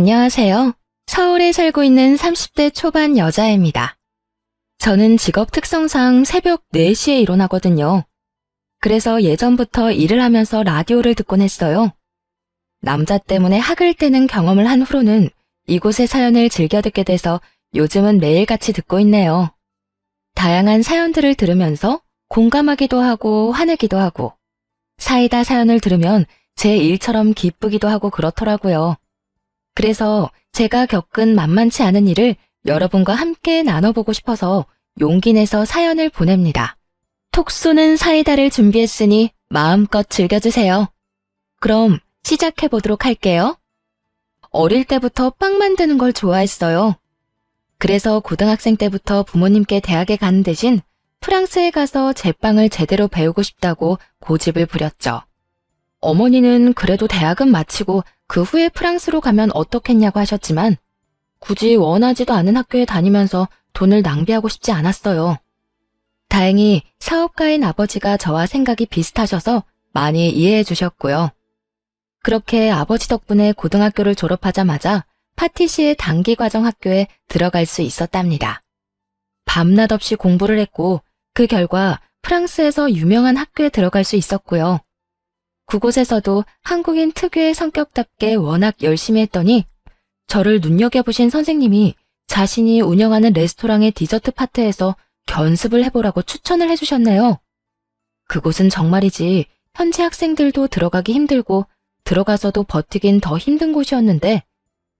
안녕하세요. 서울에 살고 있는 30대 초반 여자입니다. 저는 직업 특성상 새벽 4시에 일어나거든요. 그래서 예전부터 일을 하면서 라디오를 듣곤 했어요. 남자 때문에 학을 떼는 경험을 한 후로는 이곳의 사연을 즐겨 듣게 돼서 요즘은 매일같이 듣고 있네요. 다양한 사연들을 들으면서 공감하기도 하고 화내기도 하고 사이다 사연을 들으면 제 일처럼 기쁘기도 하고 그렇더라고요. 그래서 제가 겪은 만만치 않은 일을 여러분과 함께 나눠보고 싶어서 용기 내서 사연을 보냅니다. 톡 쏘는 사이다를 준비했으니 마음껏 즐겨주세요. 그럼 시작해보도록 할게요. 어릴 때부터 빵 만드는 걸 좋아했어요. 그래서 고등학생 때부터 부모님께 대학에 가는 대신 프랑스에 가서 제빵을 제대로 배우고 싶다고 고집을 부렸죠. 어머니는 그래도 대학은 마치고 그 후에 프랑스로 가면 어떻겠냐고 하셨지만 굳이 원하지도 않은 학교에 다니면서 돈을 낭비하고 싶지 않았어요. 다행히 사업가인 아버지가 저와 생각이 비슷하셔서 많이 이해해 주셨고요. 그렇게 아버지 덕분에 고등학교를 졸업하자마자 파티시에 단기과정 학교에 들어갈 수 있었답니다. 밤낮 없이 공부를 했고 그 결과 프랑스에서 유명한 학교에 들어갈 수 있었고요. 그곳에서도 한국인 특유의 성격답게 워낙 열심히 했더니 저를 눈여겨보신 선생님이 자신이 운영하는 레스토랑의 디저트 파트에서 견습을 해보라고 추천을 해주셨네요. 그곳은 정말이지 현지 학생들도 들어가기 힘들고 들어가서도 버티긴 더 힘든 곳이었는데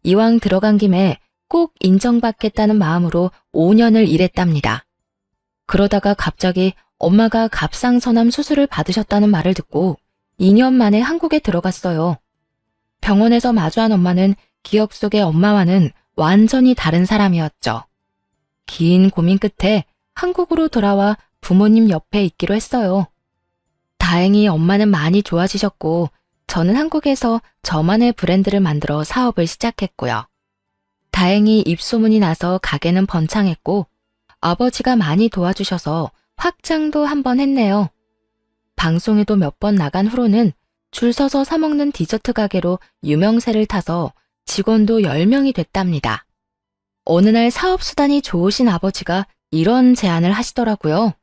이왕 들어간 김에 꼭 인정받겠다는 마음으로 5년을 일했답니다. 그러다가 갑자기 엄마가 갑상선암 수술을 받으셨다는 말을 듣고 2년 만에 한국에 들어갔어요. 병원에서 마주한 엄마는 기억 속의 엄마와는 완전히 다른 사람이었죠. 긴 고민 끝에 한국으로 돌아와 부모님 옆에 있기로 했어요. 다행히 엄마는 많이 좋아지셨고 저는 한국에서 저만의 브랜드를 만들어 사업을 시작했고요. 다행히 입소문이 나서 가게는 번창했고 아버지가 많이 도와주셔서 확장도 한번 했네요. 방송에도 몇 번 나간 후로는 줄 서서 사 먹는 디저트 가게로 유명세를 타서 직원도 10명이 됐답니다. 어느 날 사업 수단이 좋으신 아버지가 이런 제안을 하시더라고요.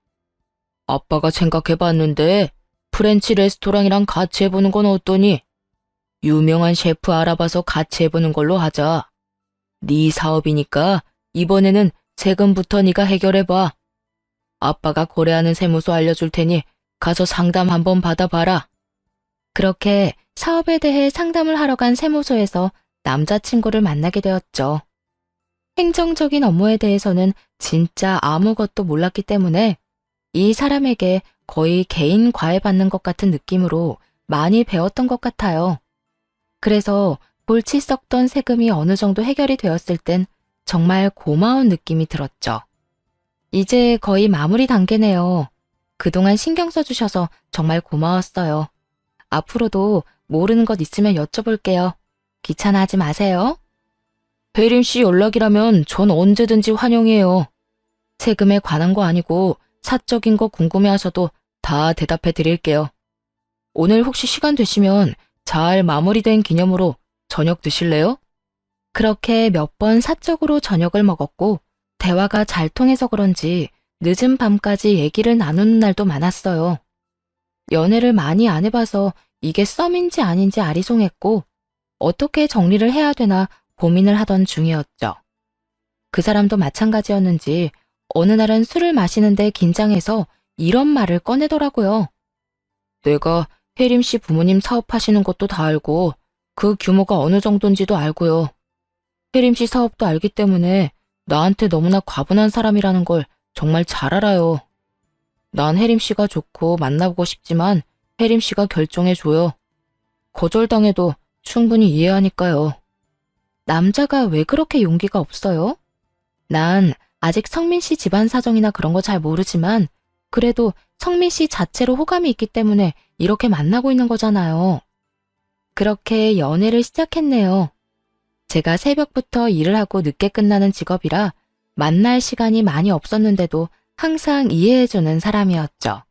아빠가 생각해봤는데 프렌치 레스토랑이랑 같이 해보는 건 어떠니? 유명한 셰프 알아봐서 같이 해보는 걸로 하자. 네 사업이니까 이번에는 세금부터 네가 해결해봐. 아빠가 거래하는 세무서 알려줄 테니 가서 상담 한번 받아봐라. 그렇게 사업에 대해 상담을 하러 간 세무서에서 남자친구를 만나게 되었죠. 행정적인 업무에 대해서는 진짜 아무것도 몰랐기 때문에 이 사람에게 거의 개인 과외받는 것 같은 느낌으로 많이 배웠던 것 같아요. 그래서 골치 썩던 세금이 어느 정도 해결이 되었을 땐 정말 고마운 느낌이 들었죠. 이제 거의 마무리 단계네요. 그동안 신경 써주셔서 정말 고마웠어요. 앞으로도 모르는 것 있으면 여쭤볼게요. 귀찮아하지 마세요. 혜림 씨 연락이라면 전 언제든지 환영해요. 세금에 관한 거 아니고 사적인 거 궁금해하셔도 다 대답해 드릴게요. 오늘 혹시 시간 되시면 잘 마무리된 기념으로 저녁 드실래요? 그렇게 몇 번 사적으로 저녁을 먹었고 대화가 잘 통해서 그런지 늦은 밤까지 얘기를 나누는 날도 많았어요. 연애를 많이 안 해봐서 이게 썸인지 아닌지 아리송했고 어떻게 정리를 해야 되나 고민을 하던 중이었죠. 그 사람도 마찬가지였는지 어느 날은 술을 마시는데 긴장해서 이런 말을 꺼내더라고요. 내가 혜림 씨 부모님 사업하시는 것도 다 알고 그 규모가 어느 정도인지도 알고요. 혜림 씨 사업도 알기 때문에 나한테 너무나 과분한 사람이라는 걸 정말 잘 알아요. 난 혜림 씨가 좋고 만나보고 싶지만 혜림 씨가 결정해줘요. 거절당해도 충분히 이해하니까요. 남자가 왜 그렇게 용기가 없어요? 난 아직 성민 씨 집안 사정이나 그런 거 잘 모르지만 그래도 성민 씨 자체로 호감이 있기 때문에 이렇게 만나고 있는 거잖아요. 그렇게 연애를 시작했네요. 제가 새벽부터 일을 하고 늦게 끝나는 직업이라 만날 시간이 많이 없었는데도 항상 이해해주는 사람이었죠.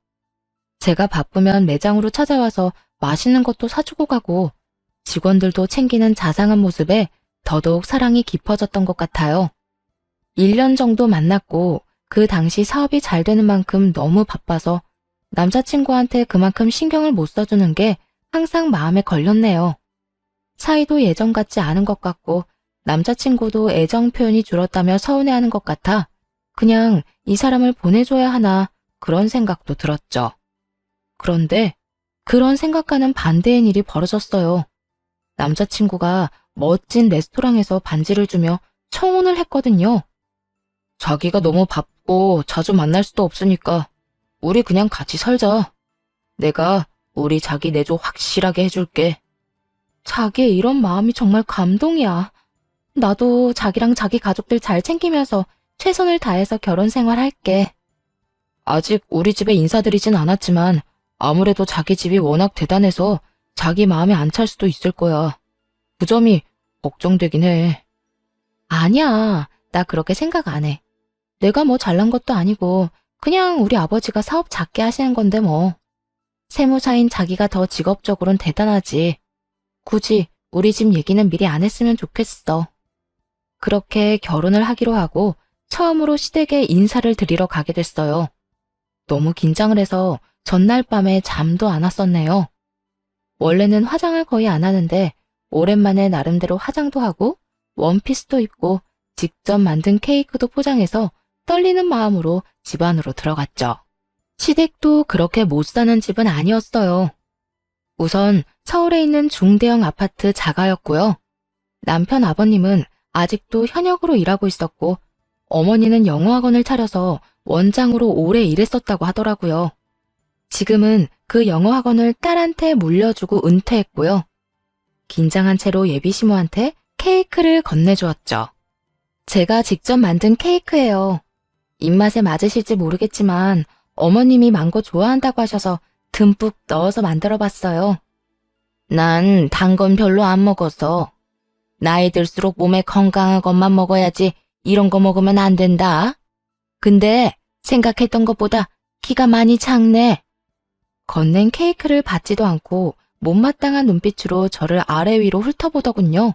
제가 바쁘면 매장으로 찾아와서 맛있는 것도 사주고 가고 직원들도 챙기는 자상한 모습에 더더욱 사랑이 깊어졌던 것 같아요. 1년 정도 만났고 그 당시 사업이 잘 되는 만큼 너무 바빠서 남자친구한테 그만큼 신경을 못 써주는 게 항상 마음에 걸렸네요. 사이도 예전 같지 않은 것 같고 남자친구도 애정 표현이 줄었다며 서운해하는 것 같아 그냥 이 사람을 보내줘야 하나 그런 생각도 들었죠. 그런데 그런 생각과는 반대의 일이 벌어졌어요. 남자친구가 멋진 레스토랑에서 반지를 주며 청혼을 했거든요. 자기가 너무 바쁘고 자주 만날 수도 없으니까 우리 그냥 같이 살자. 내가 우리 자기 내조 확실하게 해줄게. 자기의 이런 마음이 정말 감동이야. 나도 자기랑 자기 가족들 잘 챙기면서 최선을 다해서 결혼 생활할게. 아직 우리 집에 인사드리진 않았지만 아무래도 자기 집이 워낙 대단해서 자기 마음에 안 찰 수도 있을 거야. 그 점이 걱정되긴 해. 아니야, 나 그렇게 생각 안 해. 내가 뭐 잘난 것도 아니고 그냥 우리 아버지가 사업 작게 하시는 건데 뭐. 세무사인 자기가 더 직업적으로는 대단하지. 굳이 우리 집 얘기는 미리 안 했으면 좋겠어. 그렇게 결혼을 하기로 하고 처음으로 시댁에 인사를 드리러 가게 됐어요. 너무 긴장을 해서 전날 밤에 잠도 안 왔었네요. 원래는 화장을 거의 안 하는데 오랜만에 나름대로 화장도 하고 원피스도 입고 직접 만든 케이크도 포장해서 떨리는 마음으로 집 안으로 들어갔죠. 시댁도 그렇게 못 사는 집은 아니었어요. 우선 서울에 있는 중대형 아파트 자가였고요. 남편 아버님은 아직도 현역으로 일하고 있었고 어머니는 영어학원을 차려서 원장으로 오래 일했었다고 하더라고요. 지금은 그 영어학원을 딸한테 물려주고 은퇴했고요. 긴장한 채로 예비시모한테 케이크를 건네주었죠. 제가 직접 만든 케이크예요. 입맛에 맞으실지 모르겠지만 어머님이 망고 좋아한다고 하셔서 듬뿍 넣어서 만들어봤어요. 난 단 건 별로 안 먹어서. 나이 들수록 몸에 건강한 것만 먹어야지 이런 거 먹으면 안 된다. 근데 생각했던 것보다 키가 많이 작네. 건넨 케이크를 받지도 않고 못마땅한 눈빛으로 저를 아래 위로 훑어보더군요.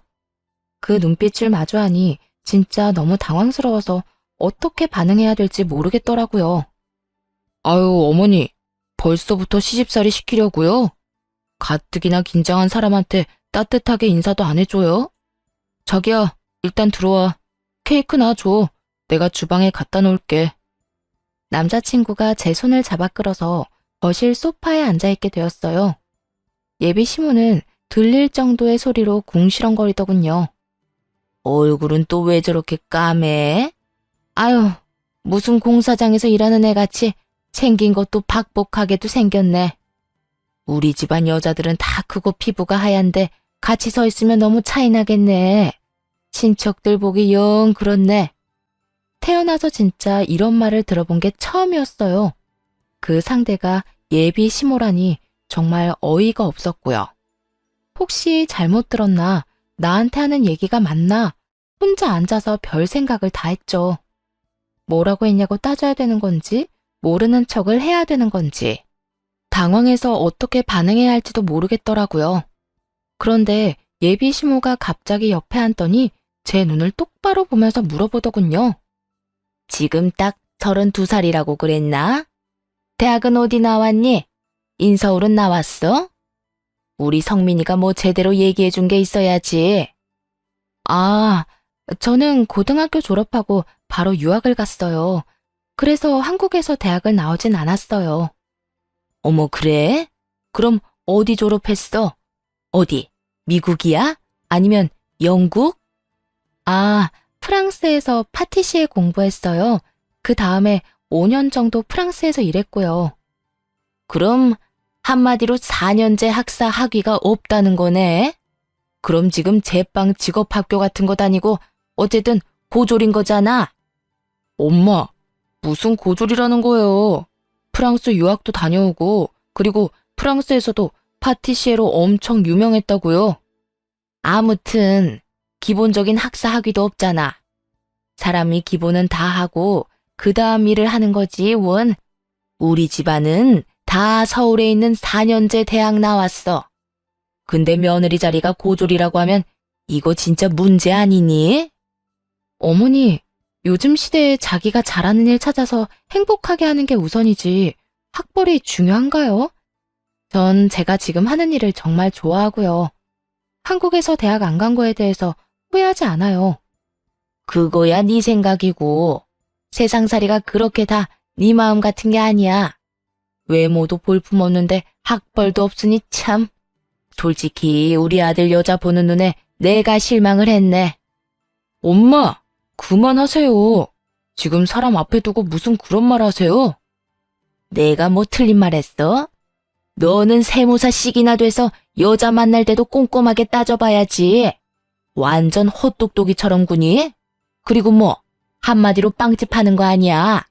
그 눈빛을 마주하니 진짜 너무 당황스러워서 어떻게 반응해야 될지 모르겠더라고요. 아유, 어머니, 벌써부터 시집살이 시키려고요? 가뜩이나 긴장한 사람한테 따뜻하게 인사도 안 해줘요? 자기야, 일단 들어와. 케이크 놔줘. 내가 주방에 갖다 놓을게. 남자친구가 제 손을 잡아 끌어서 거실 소파에 앉아있게 되었어요. 예비 시모는 들릴 정도의 소리로 궁시렁거리더군요. 얼굴은 또 왜 저렇게 까매? 아유, 무슨 공사장에서 일하는 애 같이 생긴 것도 박복하게도 생겼네. 우리 집안 여자들은 다 크고 피부가 하얀데 같이 서 있으면 너무 차이 나겠네. 친척들 보기 영 그렇네. 태어나서 진짜 이런 말을 들어본 게 처음이었어요. 그 상대가 예비 시모라니 정말 어이가 없었고요. 혹시 잘못 들었나, 나한테 하는 얘기가 맞나, 혼자 앉아서 별 생각을 다 했죠. 뭐라고 했냐고 따져야 되는 건지, 모르는 척을 해야 되는 건지, 당황해서 어떻게 반응해야 할지도 모르겠더라고요. 그런데 예비 시모가 갑자기 옆에 앉더니 제 눈을 똑바로 보면서 물어보더군요. 지금 딱 32살이라고 그랬나? 대학은 어디 나왔니? 인서울은 나왔어? 우리 성민이가 뭐 제대로 얘기해 준 게 있어야지. 아, 저는 고등학교 졸업하고 바로 유학을 갔어요. 그래서 한국에서 대학을 나오진 않았어요. 어머, 그래? 그럼 어디 졸업했어? 어디? 미국이야? 아니면 영국? 아, 프랑스에서 파티시에 공부했어요. 그 다음에 5년 정도 프랑스에서 일했고요. 그럼 한마디로 4년제 학사 학위가 없다는 거네? 그럼 지금 제빵 직업학교 같은 거 다니고 어쨌든 고졸인 거잖아. 엄마, 무슨 고졸이라는 거예요? 프랑스 유학도 다녀오고 그리고 프랑스에서도 파티시에로 엄청 유명했다고요. 아무튼 기본적인 학사 학위도 없잖아. 사람이 기본은 다 하고 그 다음 일을 하는 거지 원. 우리 집안은 다 서울에 있는 4년제 대학 나왔어. 근데 며느리 자리가 고졸이라고 하면 이거 진짜 문제 아니니? 어머니, 요즘 시대에 자기가 잘하는 일 찾아서 행복하게 하는 게 우선이지 학벌이 중요한가요? 전 제가 지금 하는 일을 정말 좋아하고요. 한국에서 대학 안 간 거에 대해서 후회하지 않아요. 그거야 네 생각이고 세상살이가 그렇게 다 네 마음 같은 게 아니야. 외모도 볼품없는데 학벌도 없으니 참. 솔직히 우리 아들 여자 보는 눈에 내가 실망을 했네. 엄마, 그만하세요. 지금 사람 앞에 두고 무슨 그런 말 하세요? 내가 뭐 틀린 말 했어? 너는 세무사씩이나 돼서 여자 만날 때도 꼼꼼하게 따져봐야지. 완전 헛똑똑이처럼 구니? 그리고 뭐 한마디로 빵집 하는 거 아니야.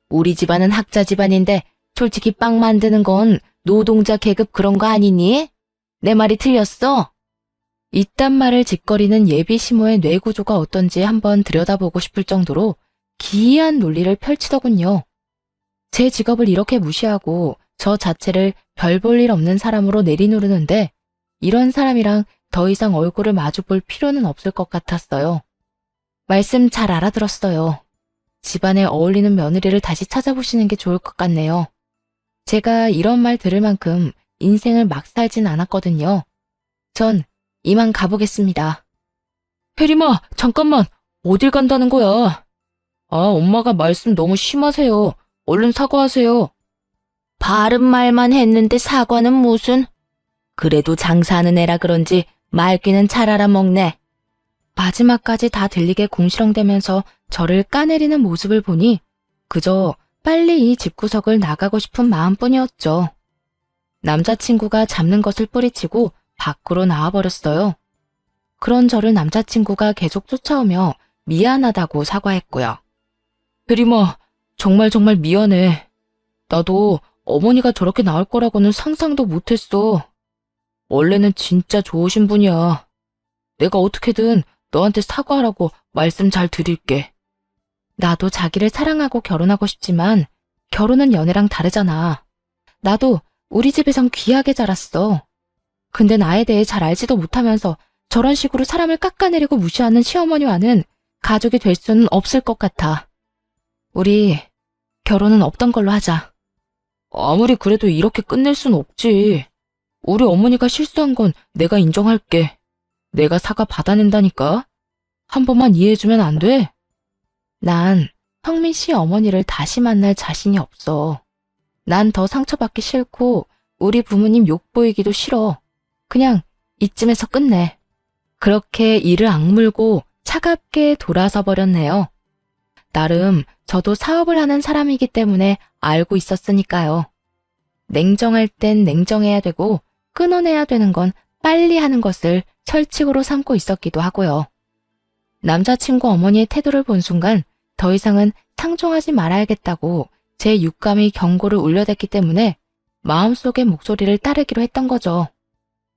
우리 집안은 학자 집안인데 솔직히 빵 만드는 건 노동자 계급 그런 거 아니니? 내 말이 틀렸어? 이딴 말을 짓거리는 예비 시모의 뇌 구조가 어떤지 한번 들여다보고 싶을 정도로 기이한 논리를 펼치더군요. 제 직업을 이렇게 무시하고 저 자체를 별 볼 일 없는 사람으로 내리누르는데 이런 사람이랑 더 이상 얼굴을 마주 볼 필요는 없을 것 같았어요. 말씀 잘 알아들었어요. 집안에 어울리는 며느리를 다시 찾아보시는 게 좋을 것 같네요. 제가 이런 말 들을 만큼 인생을 막 살진 않았거든요. 전 이만 가보겠습니다. 혜림아, 잠깐만. 어딜 간다는 거야? 엄마가 말씀 너무 심하세요. 얼른 사과하세요. 바른 말만 했는데 사과는 무슨? 그래도 장사하는 애라 그런지 말귀는 잘 알아먹네. 마지막까지 다 들리게 궁시렁대면서 저를 까내리는 모습을 보니 그저 빨리 이 집구석을 나가고 싶은 마음뿐이었죠. 남자친구가 잡는 것을 뿌리치고 밖으로 나와버렸어요. 그런 저를 남자친구가 계속 쫓아오며 미안하다고 사과했고요. 혜림아, 정말 미안해. 나도 어머니가 저렇게 나올 거라고는 상상도 못했어. 원래는 진짜 좋으신 분이야. 내가 어떻게든 너한테 사과하라고 말씀 잘 드릴게. 나도 자기를 사랑하고 결혼하고 싶지만 결혼은 연애랑 다르잖아. 나도 우리 집에선 귀하게 자랐어. 근데 나에 대해 잘 알지도 못하면서 저런 식으로 사람을 깎아내리고 무시하는 시어머니와는 가족이 될 수는 없을 것 같아. 우리 결혼은 없던 걸로 하자. 아무리 그래도 이렇게 끝낼 순 없지. 우리 어머니가 실수한 건 내가 인정할게. 내가 사과 받아낸다니까. 한 번만 이해해주면 안 돼? 난 성민 씨 어머니를 다시 만날 자신이 없어. 난 더 상처받기 싫고 우리 부모님 욕 보이기도 싫어. 그냥 이쯤에서 끝내. 그렇게 이를 악물고 차갑게 돌아서 버렸네요. 나름 저도 사업을 하는 사람이기 때문에 알고 있었으니까요. 냉정할 땐 냉정해야 되고 끊어내야 되는 건 빨리 하는 것을 철칙으로 삼고 있었기도 하고요. 남자친구 어머니의 태도를 본 순간 더 이상은 상종하지 말아야겠다고 제 육감이 경고를 울려댔기 때문에 마음속의 목소리를 따르기로 했던 거죠.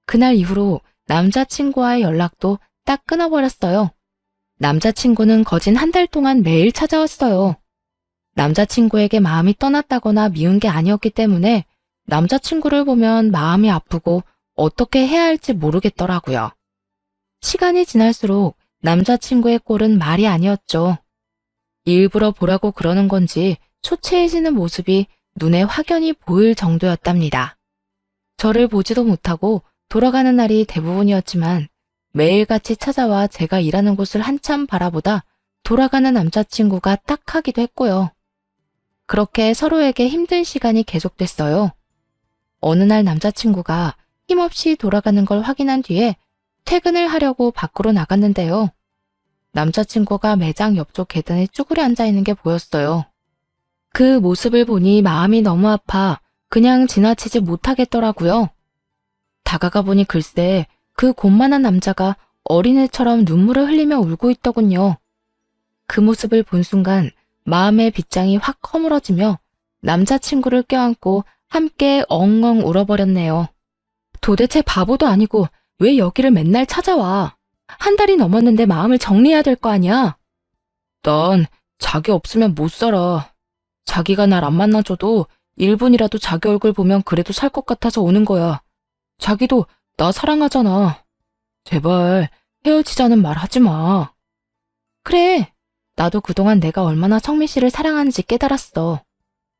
그날 이후로 남자친구와의 연락도 딱 끊어버렸어요. 남자친구는 거진 한 달 동안 매일 찾아왔어요. 남자친구에게 마음이 떠났다거나 미운 게 아니었기 때문에 남자친구를 보면 마음이 아프고 어떻게 해야 할지 모르겠더라고요. 시간이 지날수록 남자친구의 꼴은 말이 아니었죠. 일부러 보라고 그러는 건지 초췌해지는 모습이 눈에 확연히 보일 정도였답니다. 저를 보지도 못하고 돌아가는 날이 대부분이었지만 매일같이 찾아와 제가 일하는 곳을 한참 바라보다 돌아가는 남자친구가 딱 하기도 했고요. 그렇게 서로에게 힘든 시간이 계속됐어요. 어느 날 남자친구가 힘없이 돌아가는 걸 확인한 뒤에 퇴근을 하려고 밖으로 나갔는데요. 남자친구가 매장 옆쪽 계단에 쭈그려 앉아있는 게 보였어요. 그 모습을 보니 마음이 너무 아파 그냥 지나치지 못하겠더라고요. 다가가 보니 글쎄 그 곤만한 남자가 어린애처럼 눈물을 흘리며 울고 있더군요. 그 모습을 본 순간 마음의 빗장이 확 허물어지며 남자친구를 껴안고 함께 엉엉 울어버렸네요. 도대체 바보도 아니고 왜 여기를 맨날 찾아와? 한 달이 넘었는데 마음을 정리해야 될 거 아니야? 난 자기 없으면 못 살아. 자기가 날 안 만나줘도 1분이라도 자기 얼굴 보면 그래도 살 것 같아서 오는 거야. 자기도 나 사랑하잖아. 제발 헤어지자는 말 하지 마. 그래. 나도 그동안 내가 얼마나 성민 씨를 사랑하는지 깨달았어.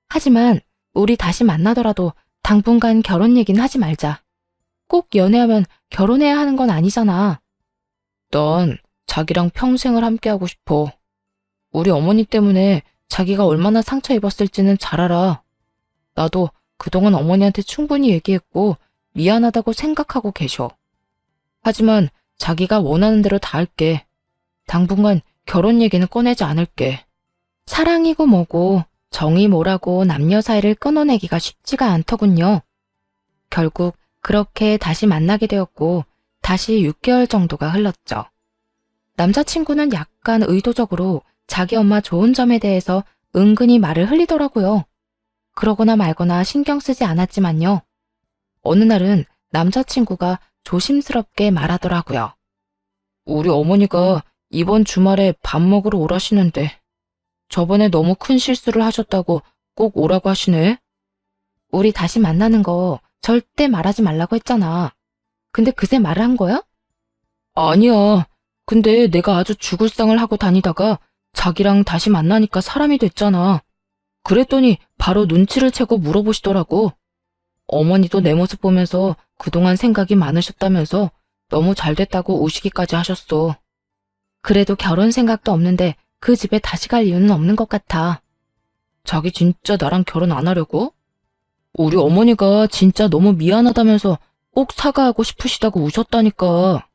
하지만 우리 다시 만나더라도 당분간 결혼 얘기는 하지 말자. 꼭 연애하면 결혼해야 하는 건 아니잖아. 넌 자기랑 평생을 함께하고 싶어. 우리 어머니 때문에 자기가 얼마나 상처 입었을지는 잘 알아. 나도 그동안 어머니한테 충분히 얘기했고 미안하다고 생각하고 계셔. 하지만 자기가 원하는 대로 다 할게. 당분간 결혼 얘기는 꺼내지 않을게. 사랑이고 뭐고 정이 뭐라고 남녀 사이를 끊어내기가 쉽지가 않더군요. 결국 그렇게 다시 만나게 되었고 다시 6개월 정도가 흘렀죠. 남자친구는 약간 의도적으로 자기 엄마 좋은 점에 대해서 은근히 말을 흘리더라고요. 그러거나 말거나 신경 쓰지 않았지만요. 어느 날은 남자친구가 조심스럽게 말하더라고요. 우리 어머니가 이번 주말에 밥 먹으러 오라시는데 저번에 너무 큰 실수를 하셨다고 꼭 오라고 하시네. 우리 다시 만나는 거 절대 말하지 말라고 했잖아. 근데 그새 말을 한 거야? 아니야. 근데 내가 아주 죽을 상을 하고 다니다가 자기랑 다시 만나니까 사람이 됐잖아. 그랬더니 바로 눈치를 채고 물어보시더라고. 어머니도 내 모습 보면서 그동안 생각이 많으셨다면서 너무 잘 됐다고 우시기까지 하셨어. 그래도 결혼 생각도 없는데 그 집에 다시 갈 이유는 없는 것 같아. 자기 진짜 나랑 결혼 안 하려고? 우리 어머니가 진짜 너무 미안하다면서 꼭 사과하고 싶으시다고 우셨다니까.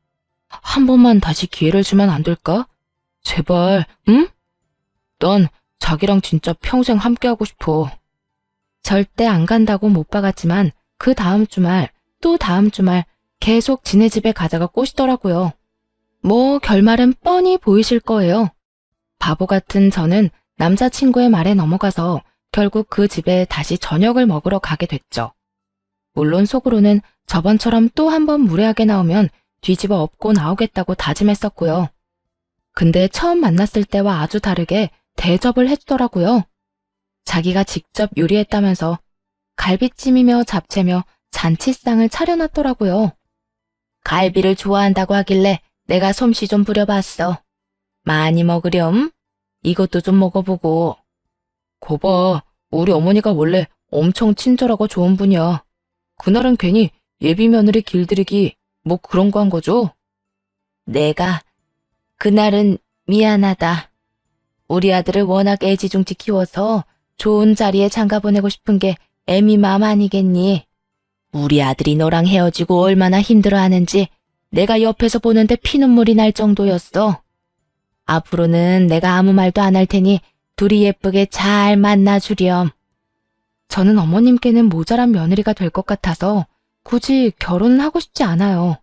한 번만 다시 기회를 주면 안 될까? 제발, 응? 난 자기랑 진짜 평생 함께하고 싶어. 절대 안 간다고 못 박았지만 그 다음 주말, 또 다음 주말 계속 지네 집에 가자가 꼬시더라고요. 뭐 결말은 뻔히 보이실 거예요. 바보 같은 저는 남자친구의 말에 넘어가서 결국 그 집에 다시 저녁을 먹으러 가게 됐죠. 물론 속으로는 저번처럼 또 한 번 무례하게 나오면 뒤집어 엎고 나오겠다고 다짐했었고요. 근데 처음 만났을 때와 아주 다르게 대접을 해주더라고요. 자기가 직접 요리했다면서 갈비찜이며 잡채며 잔치상을 차려놨더라고요. 갈비를 좋아한다고 하길래 내가 솜씨 좀 부려봤어. 많이 먹으렴? 이것도 좀 먹어보고. 거봐, 우리 어머니가 원래 엄청 친절하고 좋은 분이야. 그날은 괜히 예비 며느리 길들이기 뭐 그런 거 한 거죠? 내가 그날은 미안하다. 우리 아들을 워낙 애지중지 키워서 좋은 자리에 장가 보내고 싶은 게 애미 마음 아니겠니? 우리 아들이 너랑 헤어지고 얼마나 힘들어하는지 내가 옆에서 보는데 피눈물이 날 정도였어. 앞으로는 내가 아무 말도 안 할 테니 둘이 예쁘게 잘 만나주렴. 저는 어머님께는 모자란 며느리가 될 것 같아서 굳이 결혼은 하고 싶지 않아요.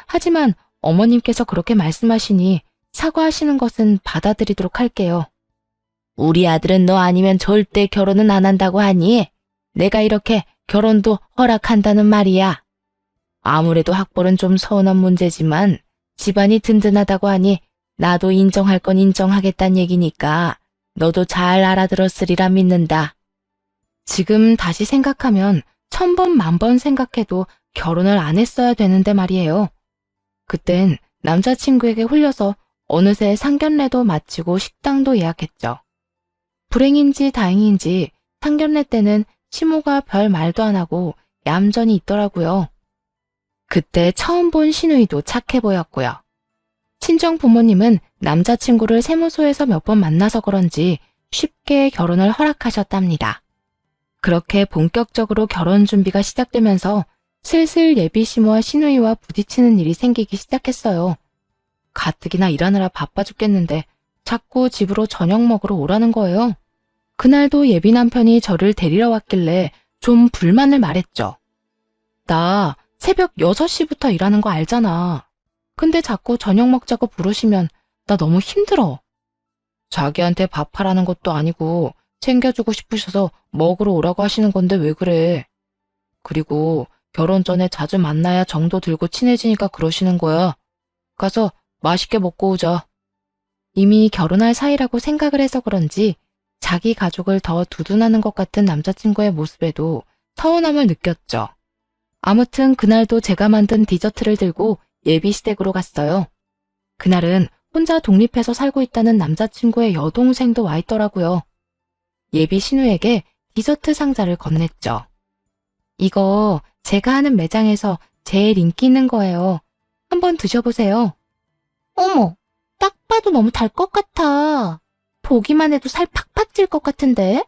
하지만 어머님께서 그렇게 말씀하시니 사과하시는 것은 받아들이도록 할게요. 우리 아들은 너 아니면 절대 결혼은 안 한다고 하니 내가 이렇게 결혼도 허락한다는 말이야. 아무래도 학벌은 좀 서운한 문제지만 집안이 든든하다고 하니 나도 인정할 건 인정하겠다는 얘기니까 너도 잘 알아들었으리라 믿는다. 지금 다시 생각하면 1000번 만번 생각해도 결혼을 안 했어야 되는데 말이에요. 그땐 남자친구에게 홀려서 어느새 상견례도 마치고 식당도 예약했죠. 불행인지 다행인지 상견례 때는 시모가 별 말도 안 하고 얌전히 있더라고요. 그때 처음 본 시누이도 착해 보였고요. 친정 부모님은 남자친구를 세무소에서 몇 번 만나서 그런지 쉽게 결혼을 허락하셨답니다. 그렇게 본격적으로 결혼 준비가 시작되면서 슬슬 예비 시모와 시누이와 부딪히는 일이 생기기 시작했어요. 가뜩이나 일하느라 바빠 죽겠는데 자꾸 집으로 저녁 먹으러 오라는 거예요. 그날도 예비 남편이 저를 데리러 왔길래 좀 불만을 말했죠. 나 새벽 6시부터 일하는 거 알잖아. 근데 자꾸 저녁 먹자고 부르시면 나 너무 힘들어. 자기한테 밥하라는 것도 아니고 챙겨주고 싶으셔서 먹으러 오라고 하시는 건데 왜 그래? 그리고 결혼 전에 자주 만나야 정도 들고 친해지니까 그러시는 거야. 가서 맛있게 먹고 오자. 이미 결혼할 사이라고 생각을 해서 그런지 자기 가족을 더 두둔하는 것 같은 남자친구의 모습에도 서운함을 느꼈죠. 아무튼 그날도 제가 만든 디저트를 들고 예비 시댁으로 갔어요. 그날은 혼자 독립해서 살고 있다는 남자친구의 여동생도 와 있더라고요. 예비 신우에게 디저트 상자를 건넸죠. 이거 제가 하는 매장에서 제일 인기 있는 거예요. 한번 드셔보세요. 어머, 딱 봐도 너무 달 것 같아. 보기만 해도 살 팍팍 찔 것 같은데?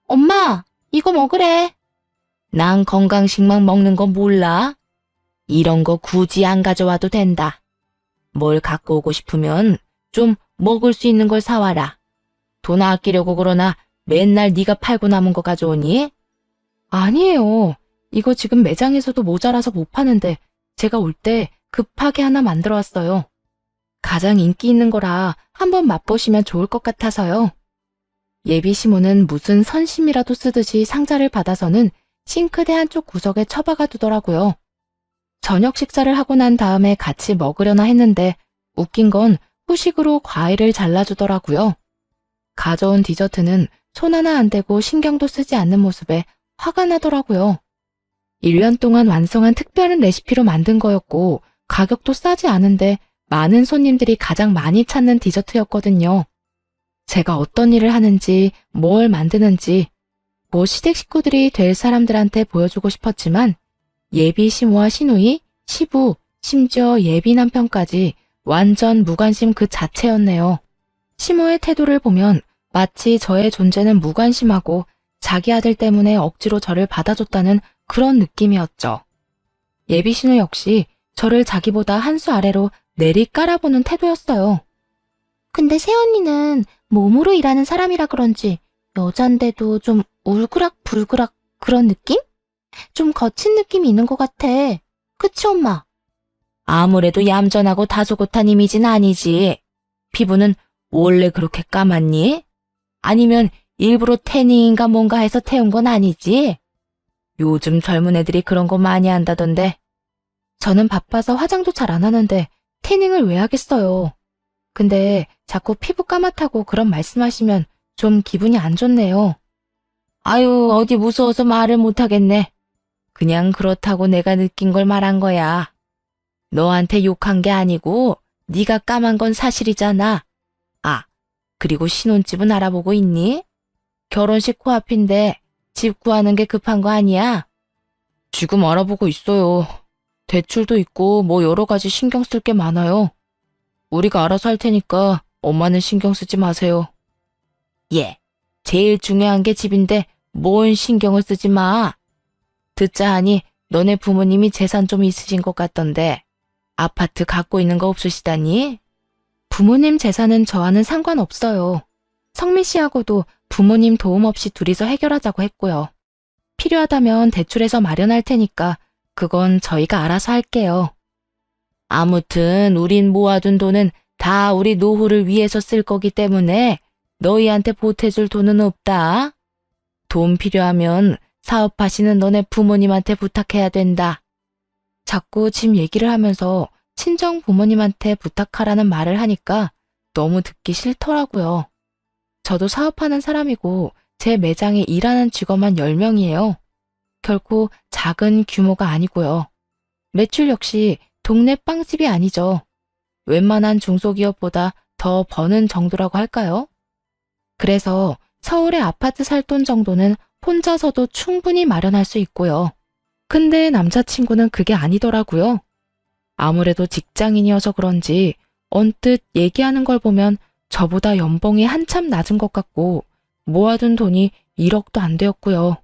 엄마, 이거 먹으래. 난 건강식만 먹는 거 몰라? 이런 거 굳이 안 가져와도 된다. 뭘 갖고 오고 싶으면 좀 먹을 수 있는 걸 사와라. 돈 아끼려고 그러나 맨날 네가 팔고 남은 거 가져오니? 아니에요. 이거 지금 매장에서도 모자라서 못 파는데 제가 올 때 급하게 하나 만들어 왔어요. 가장 인기 있는 거라 한번 맛보시면 좋을 것 같아서요. 예비 시모는 무슨 선심이라도 쓰듯이 상자를 받아서는 싱크대 한쪽 구석에 처박아 두더라고요. 저녁 식사를 하고 난 다음에 같이 먹으려나 했는데 웃긴 건 후식으로 과일을 잘라주더라고요. 가져온 디저트는 손 하나 안 대고 신경도 쓰지 않는 모습에 화가 나더라고요. 1년 동안 완성한 특별한 레시피로 만든 거였고 가격도 싸지 않은데 많은 손님들이 가장 많이 찾는 디저트였거든요. 제가 어떤 일을 하는지, 뭘 만드는지, 시댁 식구들이 될 사람들한테 보여주고 싶었지만 예비 시모와 시누이, 시부, 심지어 예비 남편까지 완전 무관심 그 자체였네요. 시모의 태도를 보면 마치 저의 존재는 무관심하고 자기 아들 때문에 억지로 저를 받아줬다는 그런 느낌이었죠. 예비 신우 역시 저를 자기보다 한 수 아래로 내리 깔아보는 태도였어요. 근데 새언니는 몸으로 일하는 사람이라 그런지 여잔데도 좀 울그락불그락 그런 느낌? 좀 거친 느낌이 있는 것 같아. 그치 엄마? 아무래도 얌전하고 다소곳한 이미지는 아니지. 피부는 원래 그렇게 까맣니? 아니면 일부러 태닝인가 뭔가 해서 태운 건 아니지? 요즘 젊은 애들이 그런 거 많이 한다던데. 저는 바빠서 화장도 잘 안 하는데 태닝을 왜 하겠어요. 근데 자꾸 피부 까맣다고 그런 말씀하시면 좀 기분이 안 좋네요. 아유, 어디 무서워서 말을 못하겠네. 그냥 그렇다고 내가 느낀 걸 말한 거야. 너한테 욕한 게 아니고 네가 까만 건 사실이잖아. 아, 그리고 신혼집은 알아보고 있니? 결혼식 코앞인데 집 구하는 게 급한 거 아니야? 지금 알아보고 있어요. 대출도 있고 뭐 여러 가지 신경 쓸 게 많아요. 우리가 알아서 할 테니까 엄마는 신경 쓰지 마세요. 예, 제일 중요한 게 집인데 뭔 신경을 쓰지 마. 듣자 하니 너네 부모님이 재산 좀 있으신 것 같던데 아파트 갖고 있는 거 없으시다니? 부모님 재산은 저와는 상관없어요. 성미 씨하고도 부모님 도움 없이 둘이서 해결하자고 했고요. 필요하다면 대출해서 마련할 테니까 그건 저희가 알아서 할게요. 아무튼 우린 모아둔 돈은 다 우리 노후를 위해서 쓸 거기 때문에 너희한테 보태줄 돈은 없다. 돈 필요하면 사업하시는 너네 부모님한테 부탁해야 된다. 자꾸 집 얘기를 하면서 친정 부모님한테 부탁하라는 말을 하니까 너무 듣기 싫더라고요. 저도 사업하는 사람이고 제 매장에 일하는 직원만 10명이에요. 결코 작은 규모가 아니고요. 매출 역시 동네 빵집이 아니죠. 웬만한 중소기업보다 더 버는 정도라고 할까요? 그래서 서울의 아파트 살 돈 정도는 혼자서도 충분히 마련할 수 있고요. 근데 남자친구는 그게 아니더라고요. 아무래도 직장인이어서 그런지 언뜻 얘기하는 걸 보면 저보다 연봉이 한참 낮은 것 같고 모아둔 돈이 1억도 안 되었고요.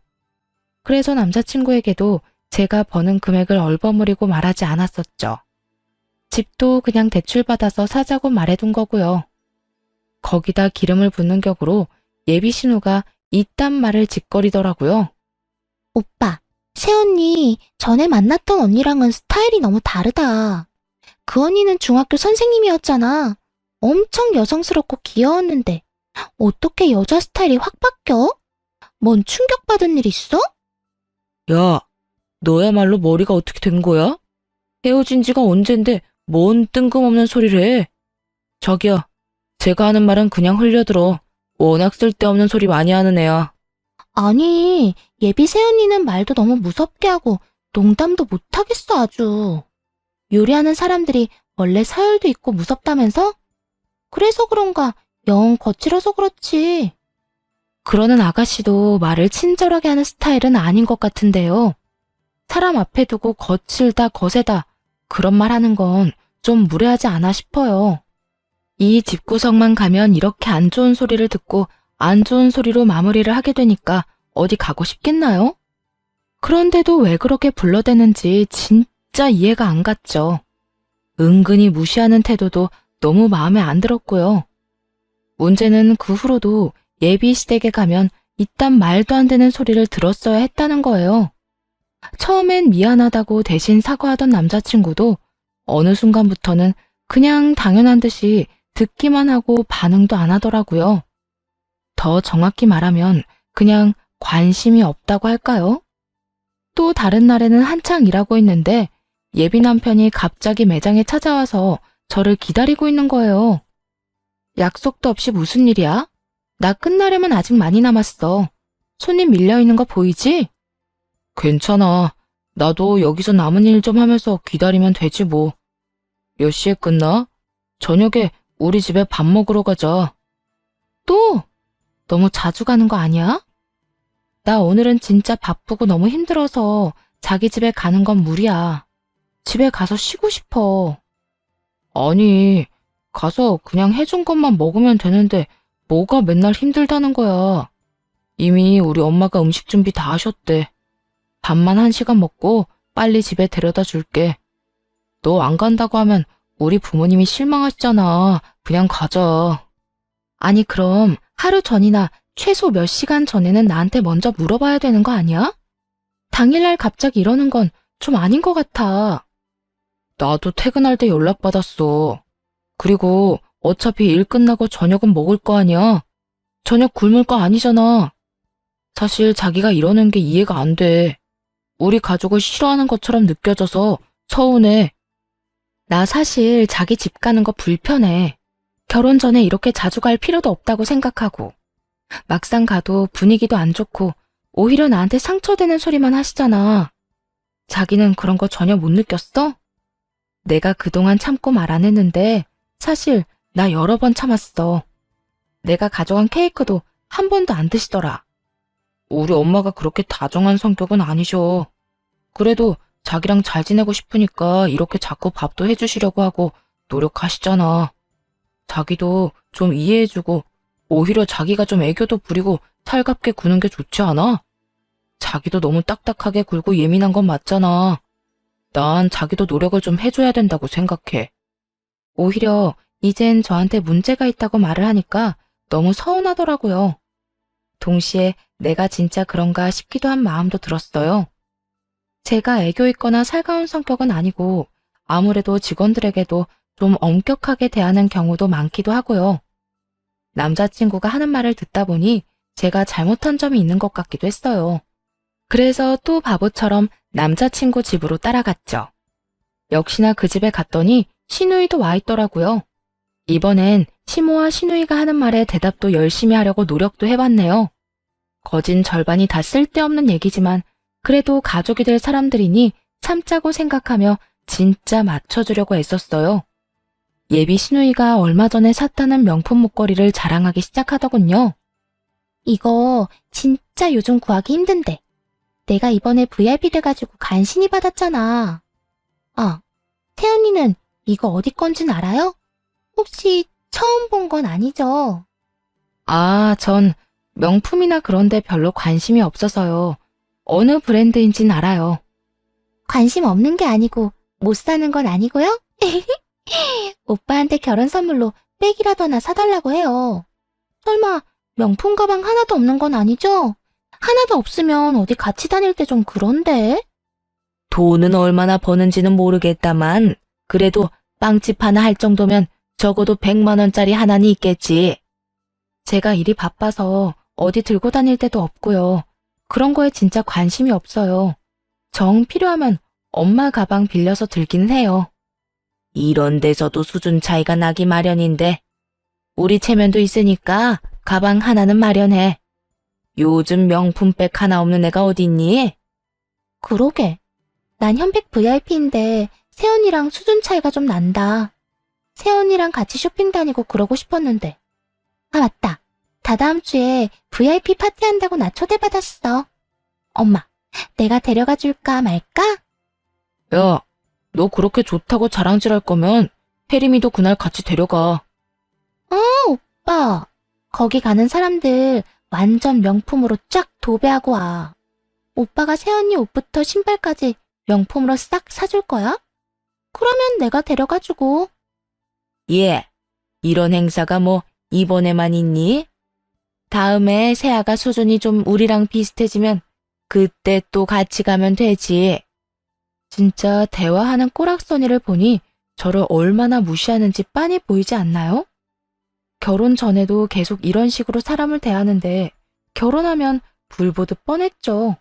그래서 남자친구에게도 제가 버는 금액을 얼버무리고 말하지 않았었죠. 집도 그냥 대출받아서 사자고 말해둔 거고요. 거기다 기름을 붓는 격으로 예비 신우가 이딴 말을 짓거리더라고요. 오빠, 새언니 전에 만났던 언니랑은 스타일이 너무 다르다. 그 언니는 중학교 선생님이었잖아. 엄청 여성스럽고 귀여웠는데 어떻게 여자 스타일이 확 바뀌어? 뭔 충격받은 일 있어? 야, 너야말로 머리가 어떻게 된 거야? 헤어진 지가 언젠데 뭔 뜬금없는 소리를 해. 저기요, 제가 하는 말은 그냥 흘려들어. 워낙 쓸데없는 소리 많이 하는 애야. 아니, 예비 새언니는 말도 너무 무섭게 하고 농담도 못하겠어 아주. 요리하는 사람들이 원래 서열도 있고 무섭다면서? 그래서 그런가 영 거칠어서 그렇지. 그러는 아가씨도 말을 친절하게 하는 스타일은 아닌 것 같은데요. 사람 앞에 두고 거칠다, 거세다 그런 말 하는 건 좀 무례하지 않아 싶어요. 이 집구석만 가면 이렇게 안 좋은 소리를 듣고 안 좋은 소리로 마무리를 하게 되니까 어디 가고 싶겠나요? 그런데도 왜 그렇게 불러대는지 진짜 이해가 안 갔죠. 은근히 무시하는 태도도 너무 마음에 안 들었고요. 문제는 그 후로도 예비 시댁에 가면 이딴 말도 안 되는 소리를 들었어야 했다는 거예요. 처음엔 미안하다고 대신 사과하던 남자친구도 어느 순간부터는 그냥 당연한 듯이 듣기만 하고 반응도 안 하더라고요. 더 정확히 말하면 그냥 관심이 없다고 할까요? 또 다른 날에는 한창 일하고 있는데 예비 남편이 갑자기 매장에 찾아와서 저를 기다리고 있는 거예요. 약속도 없이 무슨 일이야? 나 끝나려면 아직 많이 남았어. 손님 밀려있는 거 보이지? 괜찮아. 나도 여기서 남은 일 좀 하면서 기다리면 되지 뭐. 몇 시에 끝나? 저녁에 우리 집에 밥 먹으러 가자. 또? 너무 자주 가는 거 아니야? 나 오늘은 진짜 바쁘고 너무 힘들어서 자기 집에 가는 건 무리야. 집에 가서 쉬고 싶어. 아니, 가서 그냥 해준 것만 먹으면 되는데 뭐가 맨날 힘들다는 거야. 이미 우리 엄마가 음식 준비 다 하셨대. 밥만 1시간 먹고 빨리 집에 데려다 줄게. 너 안 간다고 하면 우리 부모님이 실망하시잖아. 그냥 가자. 아니 그럼 하루 전이나 최소 몇 시간 전에는 나한테 먼저 물어봐야 되는 거 아니야? 당일날 갑자기 이러는 건 좀 아닌 것 같아. 나도 퇴근할 때 연락받았어. 그리고 어차피 일 끝나고 저녁은 먹을 거 아니야. 저녁 굶을 거 아니잖아. 사실 자기가 이러는 게 이해가 안 돼. 우리 가족을 싫어하는 것처럼 느껴져서 서운해. 나 사실 자기 집 가는 거 불편해. 결혼 전에 이렇게 자주 갈 필요도 없다고 생각하고. 막상 가도 분위기도 안 좋고 오히려 나한테 상처되는 소리만 하시잖아. 자기는 그런 거 전혀 못 느꼈어? 내가 그동안 참고 말 안 했는데 사실 나 여러 번 참았어. 내가 가져간 케이크도 한 번도 안 드시더라. 우리 엄마가 그렇게 다정한 성격은 아니셔. 그래도 자기랑 잘 지내고 싶으니까 이렇게 자꾸 밥도 해주시려고 하고 노력하시잖아. 자기도 좀 이해해주고 오히려 자기가 좀 애교도 부리고 살갑게 구는 게 좋지 않아? 자기도 너무 딱딱하게 굴고 예민한 건 맞잖아. 난 자기도 노력을 좀 해줘야 된다고 생각해. 오히려 이젠 저한테 문제가 있다고 말을 하니까 너무 서운하더라고요. 동시에 내가 진짜 그런가 싶기도 한 마음도 들었어요. 제가 애교 있거나 살가운 성격은 아니고 아무래도 직원들에게도 좀 엄격하게 대하는 경우도 많기도 하고요. 남자친구가 하는 말을 듣다 보니 제가 잘못한 점이 있는 것 같기도 했어요. 그래서 또 바보처럼 남자친구 집으로 따라갔죠. 역시나 그 집에 갔더니 시누이도 와 있더라고요. 이번엔 시모와 시누이가 하는 말에 대답도 열심히 하려고 노력도 해봤네요. 거진 절반이 다 쓸데없는 얘기지만 그래도 가족이 될 사람들이니 참자고 생각하며 진짜 맞춰주려고 애썼어요. 예비 시누이가 얼마 전에 샀다는 명품 목걸이를 자랑하기 시작하더군요. 이거 진짜 요즘 구하기 힘든데. 내가 이번에 VIP 돼가지고 간신히 받았잖아. 아, 태연이는 이거 어디 건진 알아요? 혹시 처음 본 건 아니죠? 아, 전 명품이나 그런 데 별로 관심이 없어서요. 어느 브랜드인진 알아요. 관심 없는 게 아니고 못 사는 건 아니고요? 오빠한테 결혼 선물로 백이라도 하나 사달라고 해요. 설마 명품 가방 하나도 없는 건 아니죠? 하나도 없으면 어디 같이 다닐 때 좀 그런데? 돈은 얼마나 버는지는 모르겠다만 그래도 빵집 하나 할 정도면 적어도 100만 원짜리 하나는 있겠지. 제가 일이 바빠서 어디 들고 다닐 때도 없고요. 그런 거에 진짜 관심이 없어요. 정 필요하면 엄마 가방 빌려서 들긴 해요. 이런 데서도 수준 차이가 나기 마련인데 우리 체면도 있으니까 가방 하나는 마련해. 요즘 명품백 하나 없는 애가 어딨니? 그러게. 난 현백 VIP인데 세연이랑 수준 차이가 좀 난다. 세연이랑 같이 쇼핑 다니고 그러고 싶었는데. 아, 맞다. 다다음 주에 VIP 파티한다고 나 초대받았어. 엄마, 내가 데려가 줄까 말까? 야, 너 그렇게 좋다고 자랑질할 거면 혜림이도 그날 같이 데려가. 오빠, 거기 가는 사람들 완전 명품으로 쫙 도배하고 와. 오빠가 세연이 옷부터 신발까지 명품으로 싹 사줄 거야? 그러면 내가 데려가주고. 예, 이런 행사가 뭐 이번에만 있니? 다음에 세아가 수준이 좀 우리랑 비슷해지면 그때 또 같이 가면 되지. 진짜 대화하는 꼬락서니를 보니 저를 얼마나 무시하는지 빤히 보이지 않나요? 결혼 전에도 계속 이런 식으로 사람을 대하는데 결혼하면 불 보듯 뻔했죠.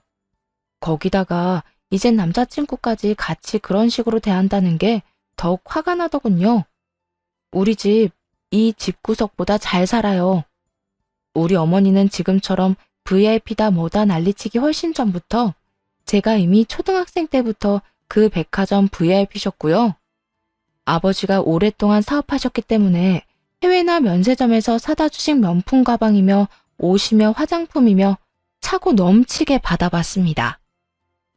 거기다가 이젠 남자친구까지 같이 그런 식으로 대한다는 게 더욱 화가 나더군요. 우리 집, 이 집구석보다 잘 살아요. 우리 어머니는 지금처럼 VIP다 뭐다 난리치기 훨씬 전부터 제가 이미 초등학생 때부터 그 백화점 VIP셨고요. 아버지가 오랫동안 사업하셨기 때문에 해외나 면세점에서 사다 주신 명품 가방이며 옷이며 화장품이며 차고 넘치게 받아봤습니다.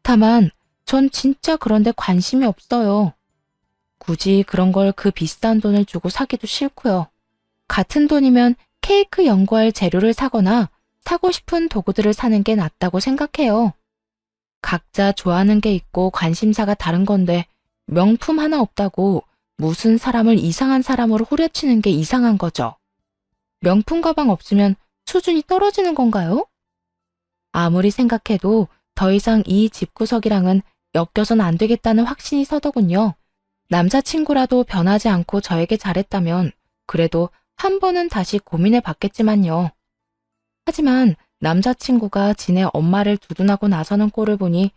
다만 전 진짜 그런데 관심이 없어요. 굳이 그런 걸 그 비싼 돈을 주고 사기도 싫고요. 같은 돈이면 케이크 연구할 재료를 사거나 사고 싶은 도구들을 사는 게 낫다고 생각해요. 각자 좋아하는 게 있고 관심사가 다른 건데 명품 하나 없다고 무슨 사람을 이상한 사람으로 후려치는 게 이상한 거죠. 명품 가방 없으면 수준이 떨어지는 건가요? 아무리 생각해도 더 이상 이 집구석이랑은 엮여선 안 되겠다는 확신이 서더군요. 남자친구라도 변하지 않고 저에게 잘했다면 그래도 한 번은 다시 고민해 봤겠지만요. 하지만 남자친구가 지네 엄마를 두둔하고 나서는 꼴을 보니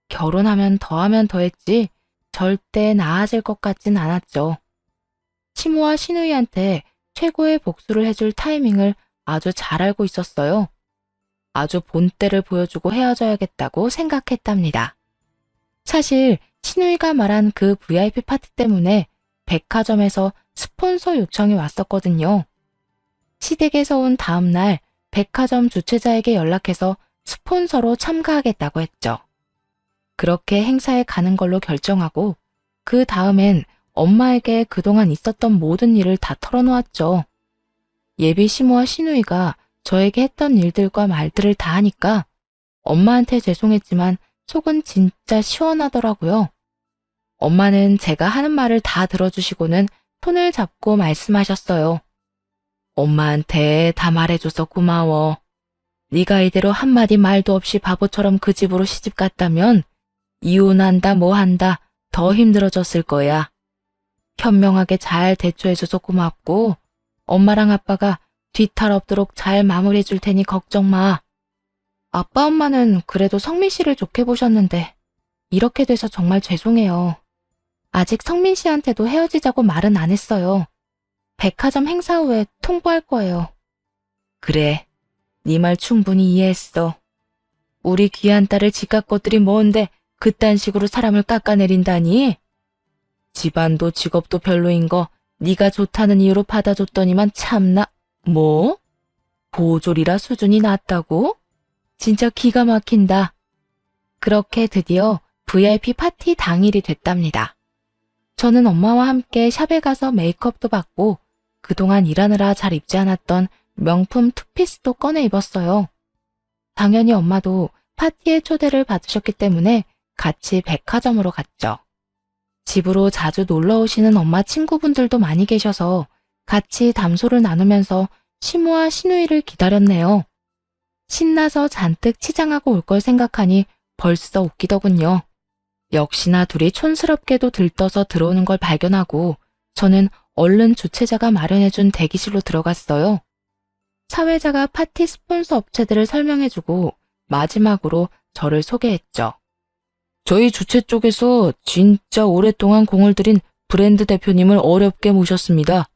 결혼하면 더하면 더했지 절대 나아질 것 같진 않았죠. 시모와 신우이한테 최고의 복수를 해줄 타이밍을 아주 잘 알고 있었어요. 아주 본때를 보여주고 헤어져야겠다고 생각했답니다. 사실 신우이가 말한 그 VIP 파티 때문에 백화점에서 스폰서 요청이 왔었거든요. 시댁에서 온 다음 날 백화점 주최자에게 연락해서 스폰서로 참가하겠다고 했죠. 그렇게 행사에 가는 걸로 결정하고 그 다음엔 엄마에게 그동안 있었던 모든 일을 다 털어놓았죠. 예비 시모와 시누이가 저에게 했던 일들과 말들을 다 하니까 엄마한테 죄송했지만 속은 진짜 시원하더라고요. 엄마는 제가 하는 말을 다 들어주시고는 손을 잡고 말씀하셨어요. 엄마한테 다 말해줘서 고마워. 네가 이대로 한마디 말도 없이 바보처럼 그 집으로 시집 갔다면 이혼한다 뭐한다 더 힘들어졌을 거야. 현명하게 잘 대처해줘서 고맙고 엄마랑 아빠가 뒤탈 없도록 잘 마무리해줄 테니 걱정 마. 아빠 엄마는 그래도 성민 씨를 좋게 보셨는데 이렇게 돼서 정말 죄송해요. 아직 성민 씨한테도 헤어지자고 말은 안 했어요. 백화점 행사 후에 통보할 거예요. 그래, 네 말 충분히 이해했어. 우리 귀한 딸을 집값 것들이 뭔데 그딴 식으로 사람을 깎아내린다니? 집안도 직업도 별로인 거 네가 좋다는 이유로 받아줬더니만 참나. 뭐? 보졸이라 수준이 낮다고? 진짜 기가 막힌다. 그렇게 드디어 VIP 파티 당일이 됐답니다. 저는 엄마와 함께 샵에 가서 메이크업도 받고 그동안 일하느라 잘 입지 않았던 명품 투피스도 꺼내 입었어요. 당연히 엄마도 파티에 초대를 받으셨기 때문에 같이 백화점으로 갔죠. 집으로 자주 놀러 오시는 엄마 친구분들도 많이 계셔서 같이 담소를 나누면서 시모와 시누이를 기다렸네요. 신나서 잔뜩 치장하고 올 걸 생각하니 벌써 웃기더군요. 역시나 둘이 촌스럽게도 들떠서 들어오는 걸 발견하고 저는 얼른 주최자가 마련해준 대기실로 들어갔어요. 사회자가 파티 스폰서 업체들을 설명해주고 마지막으로 저를 소개했죠. 저희 주최 쪽에서 진짜 오랫동안 공을 들인 브랜드 대표님을 어렵게 모셨습니다.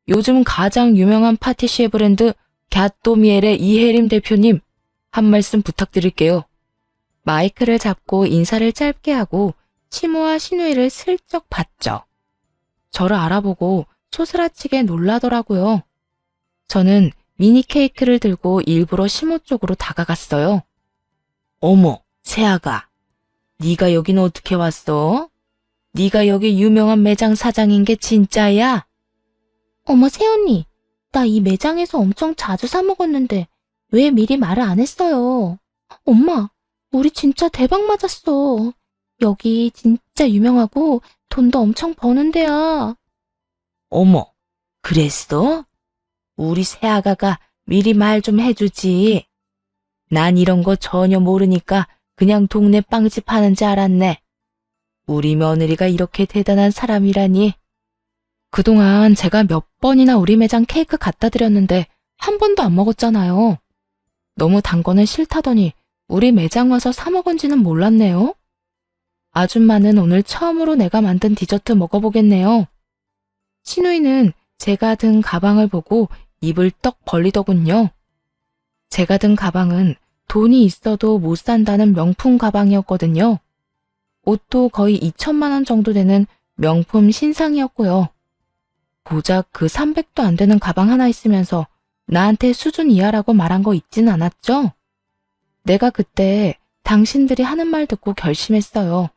요즘 가장 유명한 파티시에 브랜드 갸또미엘의 이혜림 대표님, 한 말씀 부탁드릴게요. 마이크를 잡고 인사를 짧게 하고 시모와 시누이를 슬쩍 봤죠. 저를 알아보고 소스라치게 놀라더라고요. 저는 미니 케이크를 들고 일부러 시모 쪽으로 다가갔어요. 어머, 세아가. 네가 여긴 어떻게 왔어? 네가 여기 유명한 매장 사장인 게 진짜야? 어머, 새언니. 나 이 매장에서 엄청 자주 사 먹었는데 왜 미리 말을 안 했어요? 엄마, 우리 진짜 대박 맞았어. 여기 진짜 유명하고 돈도 엄청 버는 데야. 어머, 그랬어? 우리 새아가가 미리 말 좀 해주지. 난 이런 거 전혀 모르니까 그냥 동네 빵집 하는지 알았네. 우리 며느리가 이렇게 대단한 사람이라니. 그동안 제가 몇 번이나 우리 매장 케이크 갖다 드렸는데 한 번도 안 먹었잖아요. 너무 단 거는 싫다더니 우리 매장 와서 사 먹은지는 몰랐네요. 아줌마는 오늘 처음으로 내가 만든 디저트 먹어보겠네요. 시누이는 제가 든 가방을 보고 입을 떡 벌리더군요. 제가 든 가방은 돈이 있어도 못 산다는 명품 가방이었거든요. 옷도 거의 2천만 원 정도 되는 명품 신상이었고요. 고작 그 300도 안 되는 가방 하나 있으면서 나한테 수준 이하라고 말한 거 있진 않았죠? 내가 그때 당신들이 하는 말 듣고 결심했어요.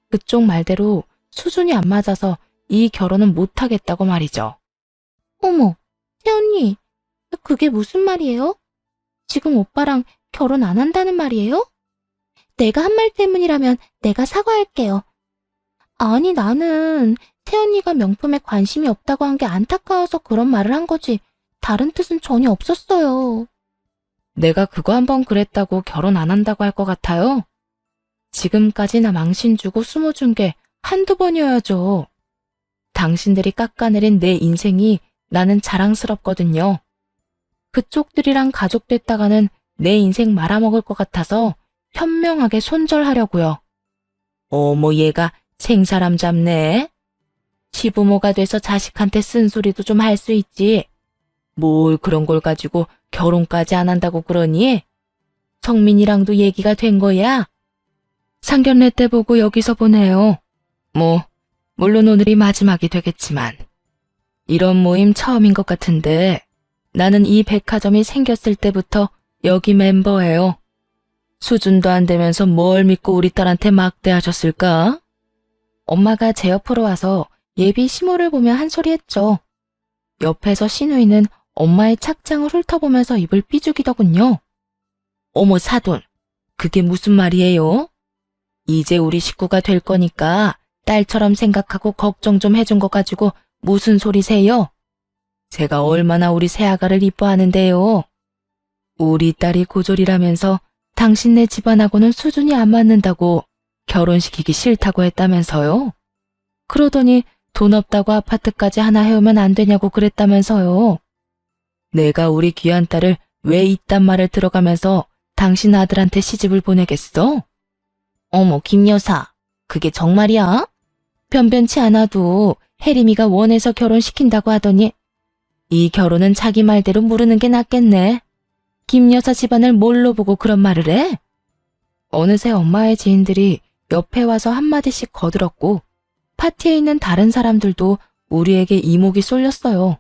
그쪽 말대로 수준이 안 맞아서 이 결혼은 못하겠다고 말이죠. 어머, 새언니. 그게 무슨 말이에요? 지금 오빠랑 결혼 안 한다는 말이에요? 내가 한 말 때문이라면 내가 사과할게요. 아니, 나는 새언니가 명품에 관심이 없다고 한 게 안타까워서 그런 말을 한 거지. 다른 뜻은 전혀 없었어요. 내가 그거 한번 그랬다고 결혼 안 한다고 할 것 같아요? 지금까지 나 망신 주고 숨어준 게 한두 번이어야죠. 당신들이 깎아내린 내 인생이 나는 자랑스럽거든요. 그쪽들이랑 가족됐다가는 내 인생 말아먹을 것 같아서 현명하게 손절하려고요. 어머, 얘가 생사람 잡네. 시부모가 돼서 자식한테 쓴소리도 좀 할 수 있지. 뭘 그런 걸 가지고 결혼까지 안 한다고 그러니? 성민이랑도 얘기가 된 거야? 상견례 때 보고 여기서 보네요. 물론 오늘이 마지막이 되겠지만. 이런 모임 처음인 것 같은데 나는 이 백화점이 생겼을 때부터 여기 멤버예요. 수준도 안 되면서 뭘 믿고 우리 딸한테 막대하셨을까? 엄마가 제 옆으로 와서 예비 시모를 보며 한 소리 했죠. 옆에서 시누이는 엄마의 착장을 훑어보면서 입을 삐죽이더군요. 어머, 사돈, 그게 무슨 말이에요? 이제 우리 식구가 될 거니까 딸처럼 생각하고 걱정 좀 해준 것 가지고 무슨 소리세요? 제가 얼마나 우리 새아가를 이뻐하는데요. 우리 딸이 고졸이라면서 당신네 집안하고는 수준이 안 맞는다고 결혼시키기 싫다고 했다면서요? 그러더니 돈 없다고 아파트까지 하나 해오면 안 되냐고 그랬다면서요. 내가 우리 귀한 딸을 왜 이딴 말을 들어가면서 당신 아들한테 시집을 보내겠어? 어머, 김 여사, 그게 정말이야? 변변치 않아도 혜림이가 원해서 결혼시킨다고 하더니 이 결혼은 자기 말대로 모르는 게 낫겠네. 김 여사 집안을 뭘로 보고 그런 말을 해? 어느새 엄마의 지인들이 옆에 와서 한마디씩 거들었고 파티에 있는 다른 사람들도 우리에게 이목이 쏠렸어요.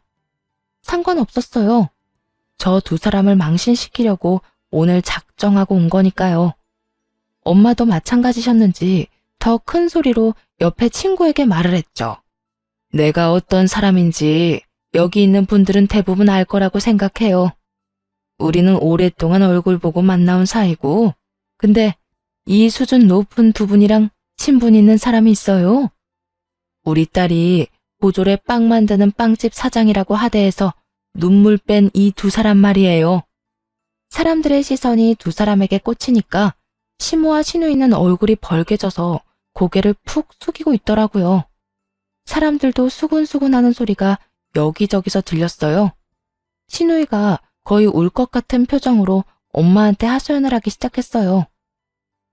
상관없었어요. 저 두 사람을 망신시키려고 오늘 작정하고 온 거니까요. 엄마도 마찬가지셨는지 더 큰 소리로 옆에 친구에게 말을 했죠. 내가 어떤 사람인지 여기 있는 분들은 대부분 알 거라고 생각해요. 우리는 오랫동안 얼굴 보고 만나온 사이고, 근데 이 수준 높은 두 분이랑 친분 있는 사람이 있어요. 우리 딸이 고졸에 빵 만드는 빵집 사장이라고 하대해서 눈물 뺀 이 두 사람 말이에요. 사람들의 시선이 두 사람에게 꽂히니까 시모와 시누이는 얼굴이 벌개져서 고개를 푹 숙이고 있더라고요. 사람들도 수근수근하는 소리가 여기저기서 들렸어요. 시누이가 거의 울 것 같은 표정으로 엄마한테 하소연을 하기 시작했어요.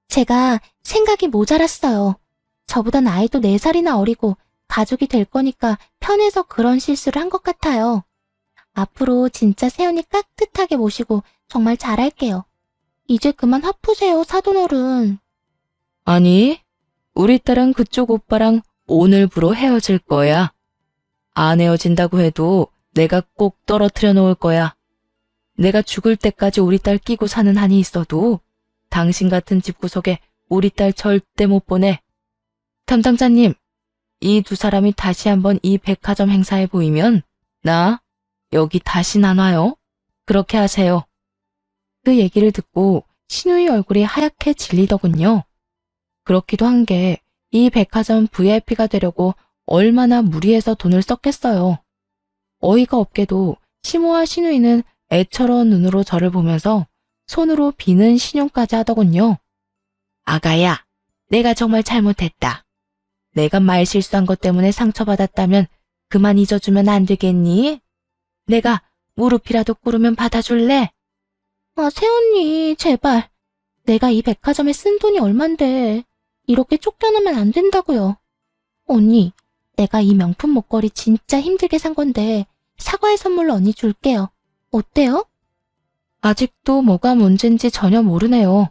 제가 생각이 모자랐어요. 저보다 나이도 4살이나 어리고 가족이 될 거니까 편해서 그런 실수를 한 것 같아요. 앞으로 진짜 새언니 깍듯하게 모시고 정말 잘할게요. 이제 그만 화푸세요, 사돈어른. 아니, 우리 딸은 그쪽 오빠랑 오늘부로 헤어질 거야. 안 헤어진다고 해도 내가 꼭 떨어뜨려 놓을 거야. 내가 죽을 때까지 우리 딸 끼고 사는 한이 있어도 당신 같은 집구석에 우리 딸 절대 못 보내. 담당자님, 이 두 사람이 다시 한번 이 백화점 행사에 보이면 나 여기 다시 안 와요. 그렇게 하세요. 그 얘기를 듣고 신우의 얼굴이 하얗게 질리더군요. 그렇기도 한 게 이 백화점 VIP가 되려고 얼마나 무리해서 돈을 썼겠어요. 어이가 없게도 시모와 신우이는 애처로운 눈으로 저를 보면서 손으로 비는 신용까지 하더군요. 아가야, 내가 정말 잘못했다. 내가 말 실수한 것 때문에 상처받았다면 그만 잊어주면 안 되겠니? 내가 무릎이라도 꿇으면 받아줄래? 아, 새언니, 제발. 내가 이 백화점에 쓴 돈이 얼만데. 이렇게 쫓겨나면 안 된다고요. 언니, 내가 이 명품 목걸이 진짜 힘들게 산 건데 사과의 선물로 언니 줄게요. 어때요? 아직도 뭐가 문제인지 전혀 모르네요.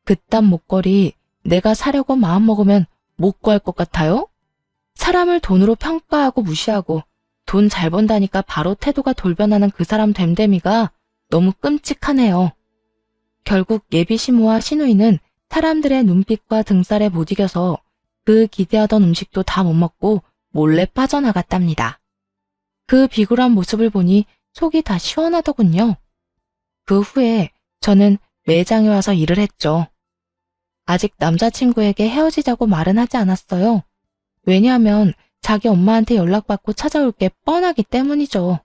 그딴 목걸이 내가 사려고 마음먹으면 못 구할 것 같아요? 사람을 돈으로 평가하고 무시하고 돈 잘 번다니까 바로 태도가 돌변하는 그 사람 됨됨이가 너무 끔찍하네요. 결국 예비 시모와 신우이는 사람들의 눈빛과 등살에 못 이겨서 그 기대하던 음식도 다 못 먹고 몰래 빠져나갔답니다. 그 비굴한 모습을 보니 속이 다 시원하더군요. 그 후에 저는 매장에 와서 일을 했죠. 아직 남자친구에게 헤어지자고 말은 하지 않았어요. 왜냐하면 자기 엄마한테 연락받고 찾아올 게 뻔하기 때문이죠.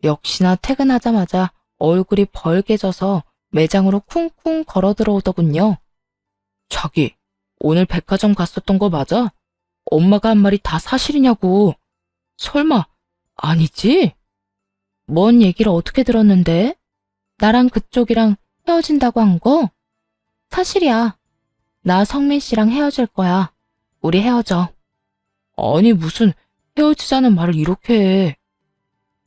역시나 퇴근하자마자 얼굴이 벌개져서 매장으로 쿵쿵 걸어 들어오더군요. 자기, 오늘 백화점 갔었던 거 맞아? 엄마가 한 말이 다 사실이냐고. 설마, 아니지? 뭔 얘기를 어떻게 들었는데? 나랑 그쪽이랑 헤어진다고 한 거? 사실이야. 나 성민 씨랑 헤어질 거야. 우리 헤어져. 아니, 무슨 헤어지자는 말을 이렇게 해.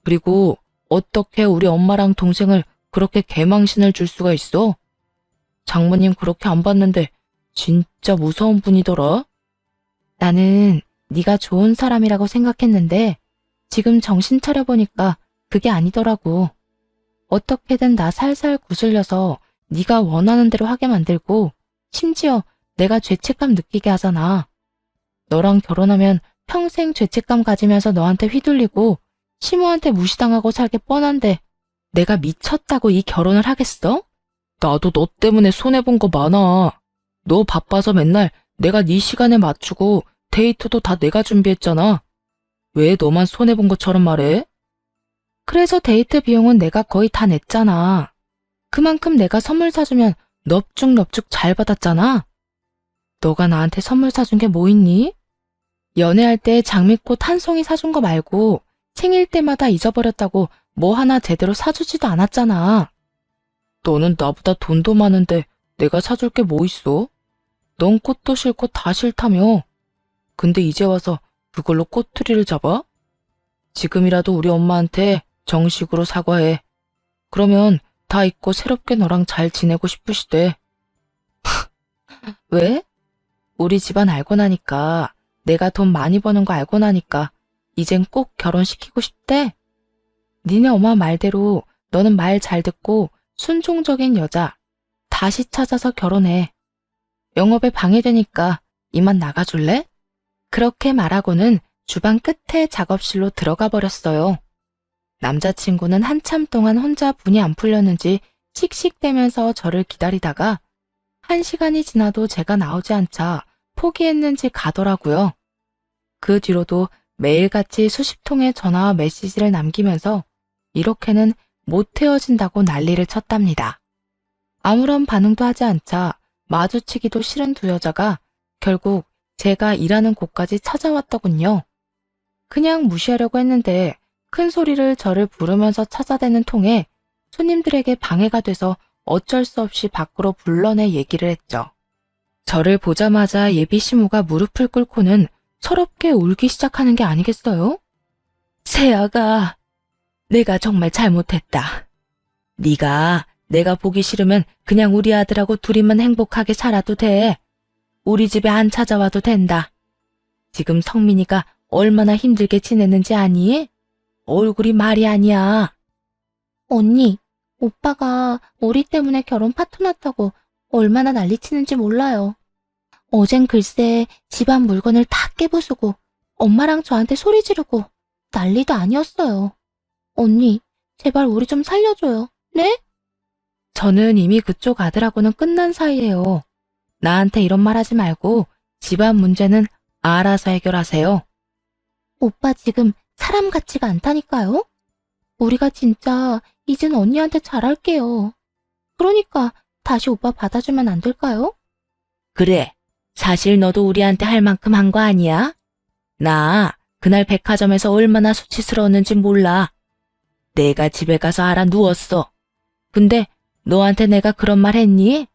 그리고 어떻게 우리 엄마랑 동생을 그렇게 개망신을 줄 수가 있어? 장모님 그렇게 안 봤는데 진짜 무서운 분이더라. 나는 네가 좋은 사람이라고 생각했는데 지금 정신 차려보니까 그게 아니더라고. 어떻게든 나 살살 구슬려서 네가 원하는 대로 하게 만들고 심지어 내가 죄책감 느끼게 하잖아. 너랑 결혼하면 평생 죄책감 가지면서 너한테 휘둘리고 시모한테 무시당하고 살게 뻔한데 내가 미쳤다고 이 결혼을 하겠어? 나도 너 때문에 손해본 거 많아. 너 바빠서 맨날 내가 네 시간에 맞추고 데이트도 다 내가 준비했잖아. 왜 너만 손해본 것처럼 말해? 그래서 데이트 비용은 내가 거의 다 냈잖아. 그만큼 내가 선물 사주면 넙죽넙죽 잘 받았잖아. 너가 나한테 선물 사준 게 뭐 있니? 연애할 때 장미꽃 한 송이 사준 거 말고 생일 때마다 잊어버렸다고 뭐 하나 제대로 사주지도 않았잖아. 너는 나보다 돈도 많은데 내가 사줄 게 뭐 있어? 넌 꽃도 싫고 다 싫다며. 근데 이제 와서 그걸로 꼬투리를 잡아? 지금이라도 우리 엄마한테 정식으로 사과해. 그러면 다 잊고 새롭게 너랑 잘 지내고 싶으시대. 왜? 우리 집안 알고 나니까, 내가 돈 많이 버는 거 알고 나니까 이젠 꼭 결혼시키고 싶대? 니네 엄마 말대로 너는 말 잘 듣고 순종적인 여자 다시 찾아서 결혼해. 영업에 방해되니까 이만 나가줄래? 그렇게 말하고는 주방 끝에 작업실로 들어가 버렸어요. 남자친구는 한참 동안 혼자 분이 안 풀렸는지 씩씩대면서 저를 기다리다가 1시간이 지나도 제가 나오지 않자 포기했는지 가더라고요. 그 뒤로도 매일같이 수십 통의 전화와 메시지를 남기면서 이렇게는 못 헤어진다고 난리를 쳤답니다. 아무런 반응도 하지 않자 마주치기도 싫은 두 여자가 결국 제가 일하는 곳까지 찾아왔더군요. 그냥 무시하려고 했는데 큰 소리를 저를 부르면서 찾아대는 통에 손님들에게 방해가 돼서 어쩔 수 없이 밖으로 불러내 얘기를 했죠. 저를 보자마자 예비 시모가 무릎을 꿇고는 서럽게 울기 시작하는 게 아니겠어요? 세아가, 내가 정말 잘못했다. 네가 내가 보기 싫으면 그냥 우리 아들하고 둘이만 행복하게 살아도 돼. 우리 집에 안 찾아와도 된다. 지금 성민이가 얼마나 힘들게 지냈는지 아니? 얼굴이 말이 아니야. 언니, 오빠가 우리 때문에 결혼 파토 났다고 얼마나 난리치는지 몰라요. 어젠 글쎄 집안 물건을 다 깨부수고 엄마랑 저한테 소리 지르고 난리도 아니었어요. 언니, 제발 우리 좀 살려줘요. 네? 저는 이미 그쪽 아들하고는 끝난 사이예요. 나한테 이런 말 하지 말고 집안 문제는 알아서 해결하세요. 오빠 지금 사람 같지가 않다니까요? 우리가 진짜 이젠 언니한테 잘할게요. 그러니까 다시 오빠 받아주면 안 될까요? 그래, 사실 너도 우리한테 할 만큼 한 거 아니야? 나 그날 백화점에서 얼마나 수치스러웠는지 몰라. 내가 집에 가서 알아 누웠어. 근데 너한테 내가 그런 말 했니?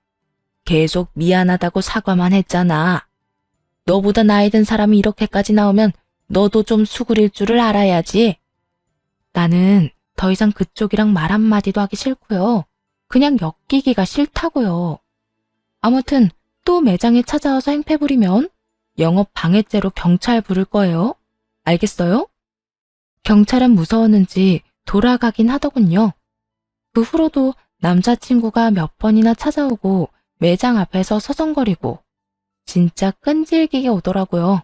계속 미안하다고 사과만 했잖아. 너보다 나이 든 사람이 이렇게까지 나오면 너도 좀 수그릴 줄을 알아야지. 나는 더 이상 그쪽이랑 말 한마디도 하기 싫고요. 그냥 엮이기가 싫다고요. 아무튼 또 매장에 찾아와서 행패 부리면 영업 방해죄로 경찰 부를 거예요. 알겠어요? 경찰은 무서웠는지 돌아가긴 하더군요. 그 후로도 남자친구가 몇 번이나 찾아오고 매장 앞에서 서성거리고 진짜 끈질기게 오더라고요.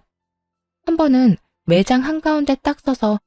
한 번은 매장 한가운데 딱 서서